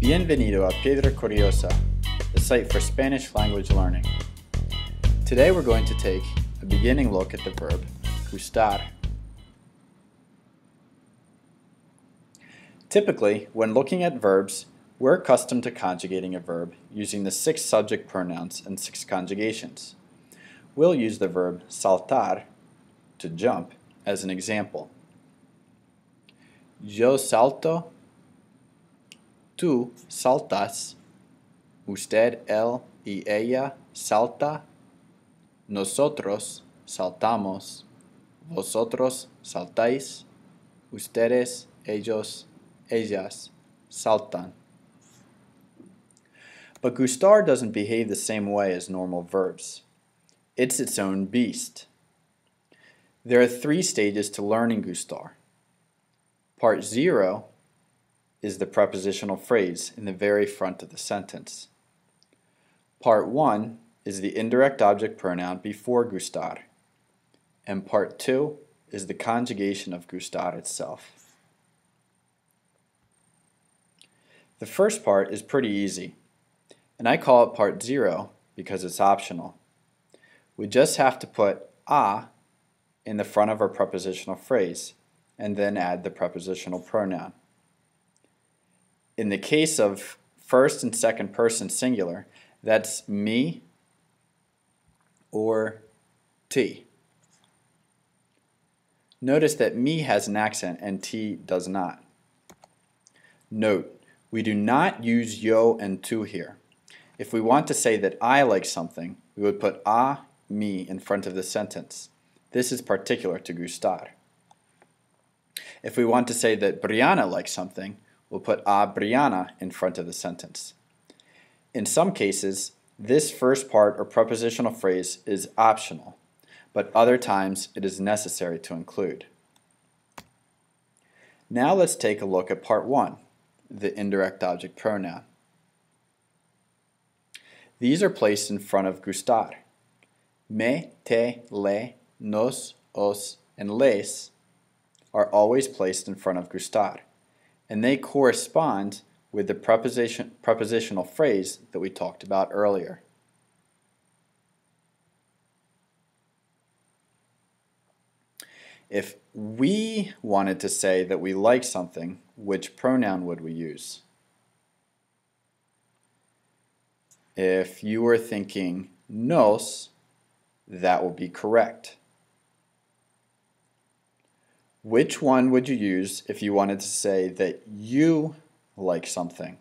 Bienvenido a Piedra Curiosa, the site for Spanish language learning. Today we're going to take a beginning look at the verb gustar. Typically, when looking at verbs, we're accustomed to conjugating a verb using the 6 subject pronouns and 6 conjugations. We'll use the verb saltar, to jump, as an example. Yo salto, tú saltas, usted, él y ella salta, nosotros saltamos, vosotros saltáis, ustedes, ellos, ellas saltan. But gustar doesn't behave the same way as normal verbs. It's its own beast. There are 3 stages to learning gustar. Part 0 is the prepositional phrase in the very front of the sentence. Part 1 is the indirect object pronoun before gustar. And Part 2 is the conjugation of gustar itself. The first part is pretty easy, and I call it Part 0 because it's optional. We just have to put a in the front of our prepositional phrase and then add the prepositional pronoun. In the case of first and second person singular, that's me or ti. Notice that me has an accent and ti does not. Note, we do not use yo and tu here. If we want to say that I like something, we would put a, me in front of the sentence. This is particular to gustar. If we want to say that Brianna likes something, we'll put a Brianna in front of the sentence. In some cases, this first part or prepositional phrase is optional, but other times it is necessary to include. Now let's take a look at Part 1, the indirect object pronoun. These are placed in front of gustar. Me, te, le, nos, os, and les are always placed in front of gustar, and they correspond with the prepositional phrase that we talked about earlier. If we wanted to say that we like something, which pronoun would we use? If you were thinking nos, that will be correct. Which one would you use if you wanted to say that you like something?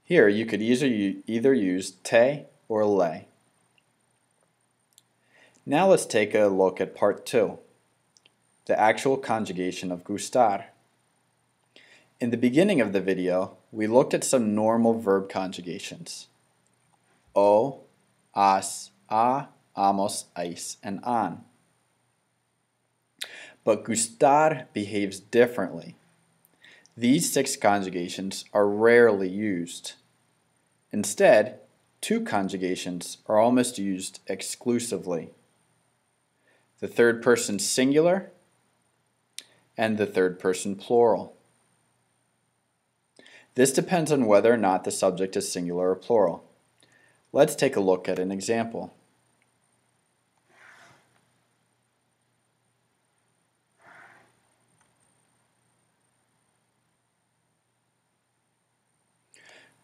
Here you could either use te or le. Now let's take a look at Part 2, the actual conjugation of gustar. In the beginning of the video, we looked at some normal verb conjugations. O, as, a, amos, ais, and an. But gustar behaves differently. These 6 conjugations are rarely used. Instead, 2 conjugations are almost used exclusively. The third person singular and the third person plural. This depends on whether or not the subject is singular or plural. Let's take a look at an example.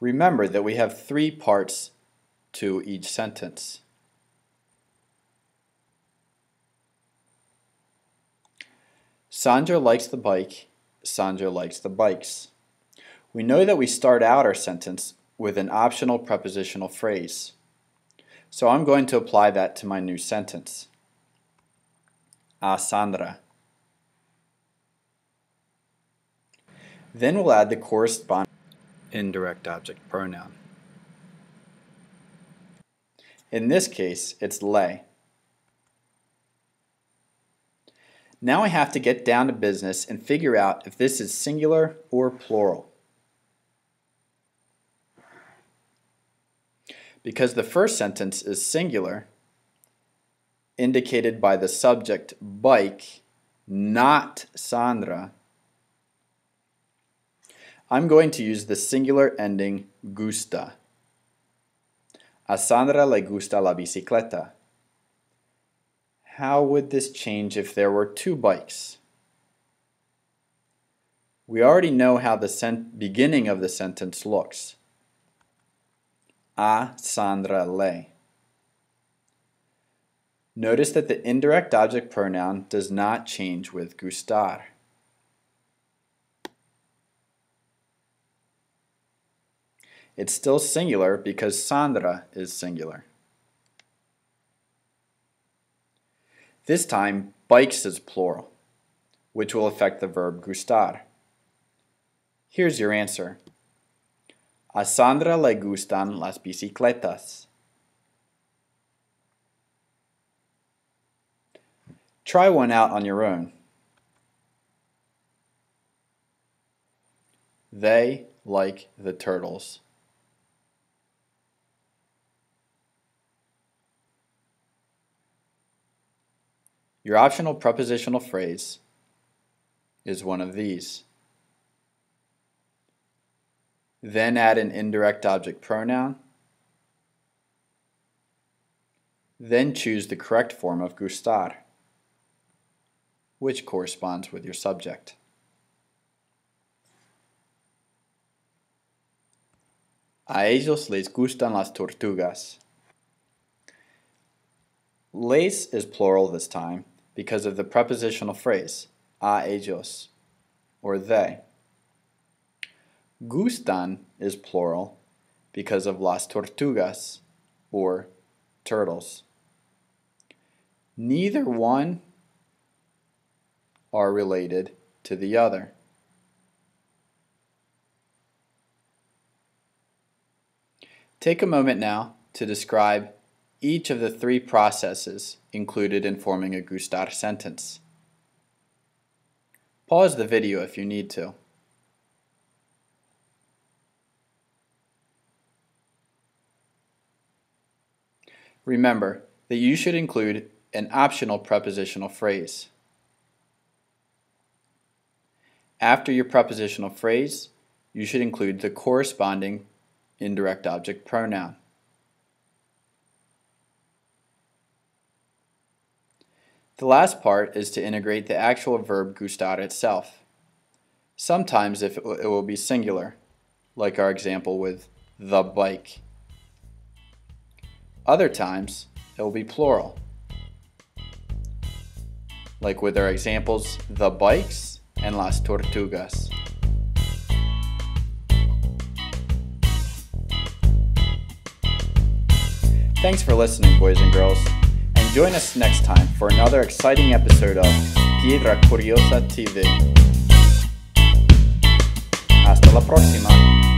Remember that we have 3 parts to each sentence. Sandra likes the bike. Sandra likes the bikes. We know that we start out our sentence with an optional prepositional phrase. So I'm going to apply that to my new sentence. A Sandra. Then we'll add the corresponding indirect object pronoun. In this case, it's le. Now I have to get down to business and figure out if this is singular or plural. Because the first sentence is singular, indicated by the subject bike, not Sandra, I'm going to use the singular ending gusta. A Sandra le gusta la bicicleta. How would this change if there were two bikes? We already know how the beginning of the sentence looks. A Sandra le. Notice that the indirect object pronoun does not change with gustar. It's still singular because Sandra is singular. This time, bikes is plural, which will affect the verb gustar. Here's your answer. A Sandra le gustan las bicicletas. Try one out on your own. They like the turtles. Your optional prepositional phrase is one of these. Then add an indirect object pronoun. Then choose the correct form of gustar, which corresponds with your subject. A ellos les gustan las tortugas. Les is plural this time because of the prepositional phrase, a ellos, or they. Gustan is plural because of las tortugas, or turtles. Neither one are related to the other. Take a moment now to describe each of the three processes included in forming a gustar sentence. Pause the video if you need to. Remember that you should include an optional prepositional phrase. After your prepositional phrase, you should include the corresponding indirect object pronoun. The last part is to integrate the actual verb gustar itself. Sometimes it will be singular, like our example with the bike. Other times it will be plural, like with our examples the bikes and las tortugas. Thanks for listening, boys and girls, and join us next time for another exciting episode of Piedra Curiosa TV. Hasta la próxima.